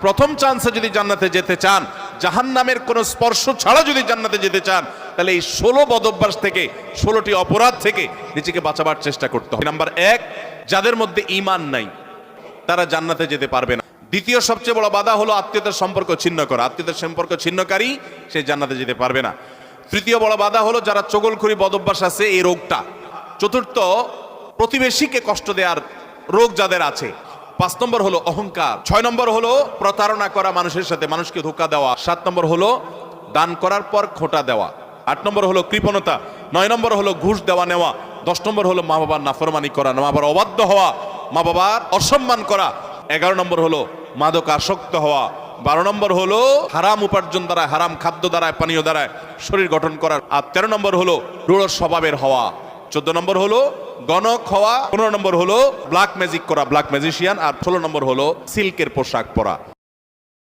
প্রথম চান্সে যদি জান্নাতে যেতে চান, জাহান্নামের কোনো স্পর্শ ছাড়া যদি জান্নাতে যেতে চান, তাহলে এই 16 বদঅভ্যাস থেকে, 16টি অপরাধ থেকে নিজেকে বাঁচাবার চেষ্টা করতে হবে। নাম্বার 1, যাদের মধ্যে ঈমান নাই তারা জান্নাতে যেতে পারবে না। দ্বিতীয় সবচেয়ে বড় বাধা হলো আত্মীয়তার সম্পর্ক ছিন্ন করা। আত্মীয়তার সম্পর্ক ছিন্নকারী সে জান্নাতে যেতে পারবে না। তৃতীয় বড় বাধা হলো যারা চগলখড়ি বদঅভ্যাস আছে, এই রোগটা। চতুর্থ, প্রতিবেশীকে কষ্ট দেওয়ার রোগ যাদের আছে। 5 নম্বর হলো অহংকার। 6 নম্বর হলো প্রতারণা করা, মানুষের সাথে মানুষকে ধোঁকা দেওয়া। 7 নম্বর হলো দান করার পর খোঁটা দেওয়া। 8 নম্বর হলো কৃপণতা। 9 নম্বর হলো ঘুষ দেওয়া নেওয়া। 10 নম্বর হলো মা বাবার নাফরমানি করা, মা বাবার অবাধ্য হওয়া, মা বাবার অসম্মান করা। 11 নম্বর হলো মাদক আসক্ত হওয়া। 12 নম্বর হলো হারাম উপার্জন দ্বারা, হারাম খাদ্য দ্বারা, পানীয় দ্বারা শরীর গঠন করা। আর 13 নম্বর হলো রূঢ় স্বভাবের হওয়া। 14 নম্বর হলো গণক হওয়া। 15 নম্বর হলো ব্ল্যাক ম্যাজিক করা, ব্ল্যাক ম্যাজিশিয়ান। আর 16 নম্বর হলো সিল্কের পোশাক পরা।